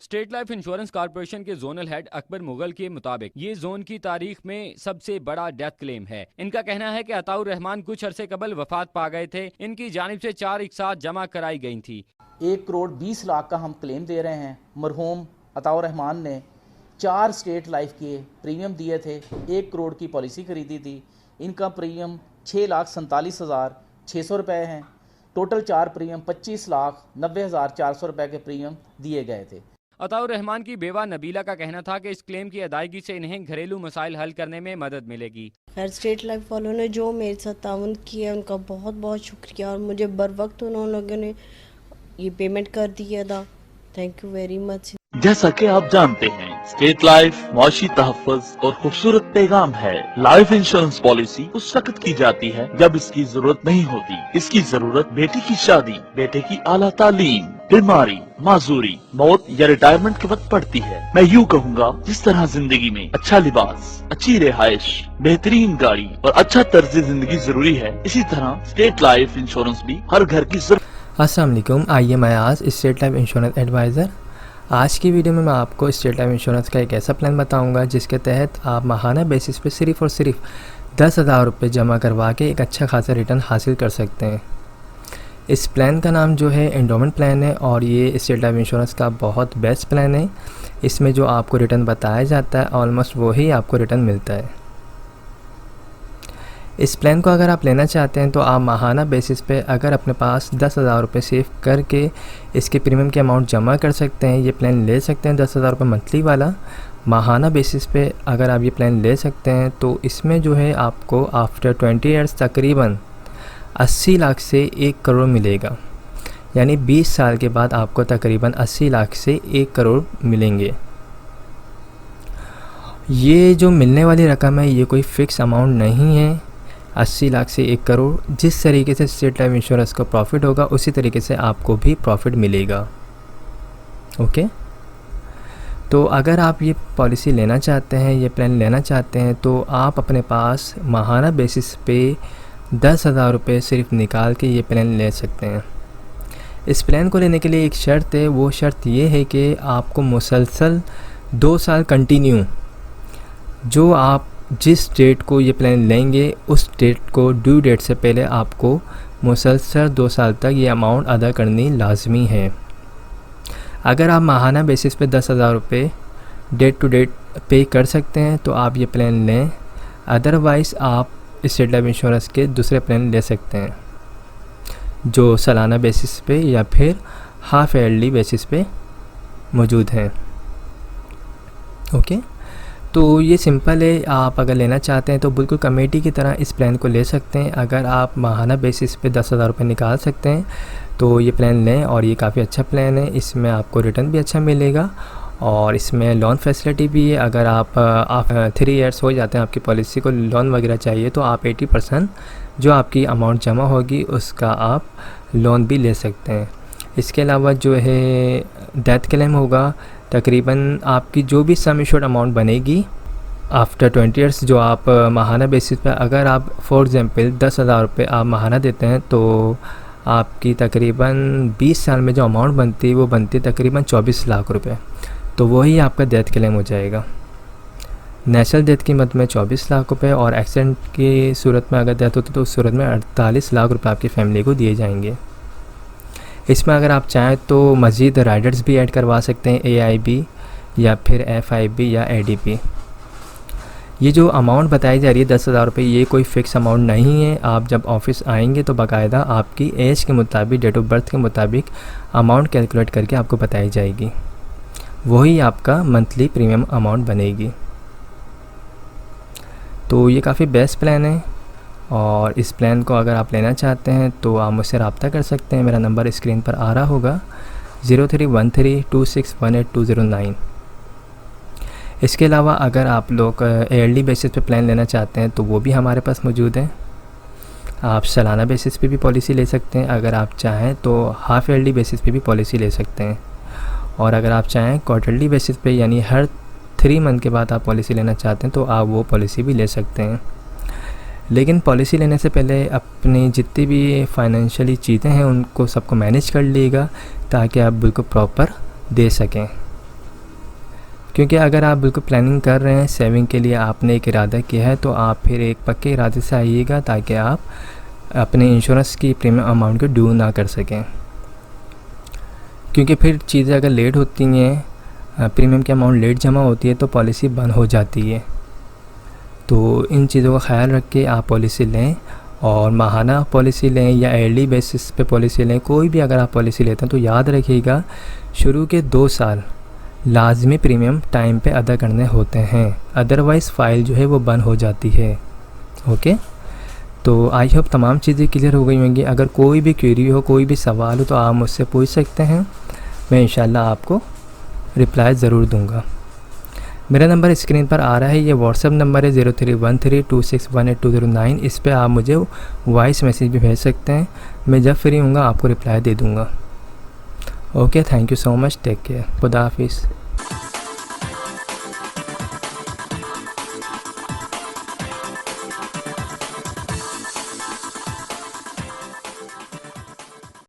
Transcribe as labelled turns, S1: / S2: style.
S1: State life insurance corporation के zonal head Akbar Mughal के मुताबिक ये जोन की तारीख में सबसे बड़ा डेथ क्लेम है। इनका कहना है कि अताउर रहमान कुछ अरसे कबल वफात पा गए थे। इनकी जानिब से 4 एक साथ जमा कराई गई थी।
S2: 1,20,00,000 का हम क्लेम दे रहे हैं। मरहूम अताउर रहमान ने 4 स्टेट लाइफ के प्रीमियम दिए थे, 1 करोड़ की पॉलिसी खरीदी थी। इनका प्रीमियम 6,47,600 रुपये हैं। टोटल 4 प्रीमियम 25,90,400 रुपये के प्रीमियम दिए गए थे।
S1: अताउर रहमान की बेवा नबीला का कहना था कि इस क्लेम की अदायगी से इन्हें घरेलू मसाइल हल करने में मदद मिलेगी।
S3: खैर, स्टेट लाइफ वालों ने जो मेरे साथ ताउन किया उनका बहुत बहुत शुक्रिया, और मुझे बर वक्त उन लोगों ने ये पेमेंट कर दिया था। Thank you very much.
S4: जैसा कि आप जानते हैं, स्टेट लाइफ मुआशी तहफ़्फ़ुज़ और खूबसूरत पैगाम है। लाइफ इंश्योरेंस पॉलिसी उस वक्त की जाती है जब इसकी जरूरत नहीं होती। इसकी जरूरत बेटे की शादी, बेटे की आला तालीम, बीमारी, माजूरी, मौत या रिटायरमेंट के वक्त पड़ती है। मैं यूँ कहूँगा, जिस तरह जिंदगी में अच्छा लिबास, अच्छी रिहाइश, बेहतरीन गाड़ी और अच्छा तर्ज जिंदगी जरूरी है, इसी तरह स्टेट लाइफ इंश्योरेंस भी हर घर की जरूरत।
S5: अस्सलाम वालेकुम, आइए मैं आज स्टेट लाइफ इंश्योरेंस एडवाइज़र। आज की वीडियो में मैं आपको स्टेट लाइफ इंश्योरेंस का एक ऐसा प्लान बताऊंगा जिसके तहत आप माहाना बेसिस पे सिर्फ़ और सिर्फ 10,000 रुपये जमा करवा के एक अच्छा खासा रिटर्न हासिल कर सकते हैं। इस प्लान का नाम जो है एंडोमेंट प्लान है, और ये स्टेट लाइफ इंश्योरेंस का बहुत बेस्ट प्लान है। इसमें जो आपको रिटर्न बताया जाता है ऑलमोस्ट वही आपको रिटर्न मिलता है। इस प्लान को अगर आप लेना चाहते हैं तो आप माहाना बेसिस पे अगर अपने पास 10,000 रुपये सेव करके इसके प्रीमियम के अमाउंट जमा कर सकते हैं, ये प्लान ले सकते हैं। 10,000 रुपये मंथली वाला माहाना बेसिस पे अगर आप ये प्लान ले सकते हैं तो इसमें जो है आपको आफ्टर 20 ईयर्स तकरीबन 80 लाख से 1 करोड़ मिलेगा। यानी 20 साल के बाद आपको तकरीबन 80 लाख से 1 करोड़ मिलेंगे। ये जो मिलने वाली रकम है ये कोई फ़िक्स अमाउंट नहीं है। 80 लाख से 1 करोड़ जिस तरीके से स्टेट लाइफ इंश्योरेंस को प्रॉफिट होगा उसी तरीके से आपको भी प्रॉफिट मिलेगा। ओके, तो अगर आप ये पॉलिसी लेना चाहते हैं, ये प्लान लेना चाहते हैं, तो आप अपने पास माहाना बेसिस पे 10,000 रुपये सिर्फ निकाल के ये प्लान ले सकते हैं। इस प्लान को लेने के लिए एक शर्त है, वो शर्त ये है कि आपको मुसलसल 2 साल कंटिन्यू, जो आप जिस डेट को ये प्लान लेंगे उस डेट को ड्यू डेट से पहले आपको मुसलसल 2 साल तक ये अमाउंट अदा करनी लाजमी है। अगर आप माहाना बेसिस पे 10,000 रुपये डेट टू डेट पे कर सकते हैं तो आप ये प्लान लें, अदरवाइज़ आप स्टेट लाइफ इंश्योरेंस के दूसरे प्लान ले सकते हैं जो सालाना बेसिस पे या फिर हाफ ईयरली बेसिस पे मौजूद हैं। ओके, तो ये सिंपल है। आप अगर लेना चाहते हैं तो बिल्कुल कमेटी की तरह इस प्लान को ले सकते हैं। अगर आप माहाना बेसिस पे 10,000 रुपये निकाल सकते हैं तो ये प्लान लें, और ये काफ़ी अच्छा प्लान है। इसमें आपको रिटर्न भी अच्छा मिलेगा और इसमें लोन फैसिलिटी भी है। अगर आप 3 ईयर्स हो जाते हैं आपकी पॉलिसी को, लोन वगैरह चाहिए तो आप 80% जो आपकी अमाउंट जमा होगी उसका आप लोन भी ले सकते हैं। इसके अलावा जो है डेथ क्लेम होगा, तकरीबन आपकी जो भी सम एश्योर्ड अमाउंट बनेगी आफ्टर 20 ईयर्स, जो आप माहाना बेसिस पे अगर आप फॉर एग्ज़ाम्पल 10,000 रुपये आप माहाना देते हैं तो आपकी तकरीबन 20 साल में जो अमाउंट बनती है वो बनती है तकरीबन 24 लाख रुपए। तो वही आपका डेथ क्लेम हो जाएगा। नेचुरल डेथ की मद में 24 लाख रुपए, और एक्सीडेंट की सूरत में अगर डेथ होती तो उस सूरत में 48 लाख रुपए आपकी फैमिली को दिए जाएंगे। इसमें अगर आप चाहें तो मज़ीद राइडर्स भी ऐड करवा सकते हैं, AIB या फिर FIB या ADP। ये जो अमाउंट बताई जा रही है 10,000 रुपये, ये कोई फ़िक्स अमाउंट नहीं है। आप जब ऑफिस आएंगे तो बाकायदा आपकी एज के मुताबिक, डेट ऑफ बर्थ के मुताबिक अमाउंट कैलकुलेट करके आपको बताई जाएगी, वही आपका मंथली प्रीमियम अमाउंट बनेगी। तो ये काफ़ी बेस्ट प्लान है, और इस प्लान को अगर आप लेना चाहते हैं तो आप मुझसे रब्ता कर सकते हैं। मेरा नंबर स्क्रीन पर आ रहा होगा 031326182009। इसके अलावा अगर आप लोग ईयरली बेसिस पे प्लान लेना चाहते हैं तो वो भी हमारे पास मौजूद है। आप सालाना बेसिस पे भी पॉलिसी ले सकते हैं, अगर आप चाहें तो हाफ ईयरली बेसिस पे भी पॉलिसी ले सकते हैं, और अगर आप चाहें क्वार्टरली बेसिस पे यानी हर 3 मंथ के बाद आप पॉलिसी लेना चाहते हैं तो आप वो पॉलिसी भी ले सकते हैं। लेकिन पॉलिसी लेने से पहले अपनी जितनी भी फाइनेंशियली चीज़ें हैं उनको सबको मैनेज कर लीजिएगा ताकि आप बिल्कुल प्रॉपर दे सकें। क्योंकि अगर आप बिल्कुल प्लानिंग कर रहे हैं, सेविंग के लिए आपने एक इरादा किया है, तो आप फिर एक पक्के इरादे से आइएगा ताकि आप अपने इंश्योरेंस की प्रीमियम अमाउंट को ड्यू ना कर सकें। क्योंकि फिर चीज़ें अगर लेट होती हैं, प्रीमियम की अमाउंट लेट जमा होती है तो पॉलिसी बंद हो जाती है। तो इन चीज़ों का ख्याल रख के आप पॉलिसी लें, और माहाना पॉलिसी लें या ईयरली बेसिस पे पॉलिसी लें, कोई भी अगर आप पॉलिसी लेते हैं तो याद रखिएगा शुरू के 2 साल लाजमी प्रीमियम टाइम पे अदा करने होते हैं, अदरवाइज़ फ़ाइल जो है वो बंद हो जाती है। ओके, तो आई होप तमाम चीज़ें क्लियर हो गई होंगी। अगर कोई भी क्वेरी हो, कोई भी सवाल हो तो आप मुझसे पूछ सकते हैं, मैं इंशाल्लाह आपको रिप्लाई ज़रूर दूंगा। मेरा नंबर स्क्रीन पर आ रहा है, ये व्हाट्सअप नंबर है 0313261829। इस पे आप मुझे वॉइस मैसेज भी भेज सकते हैं, मैं जब फ्री हूँगा आपको रिप्लाई दे दूँगा। Okay, thank you so much, take care, खुदा हाफिज़।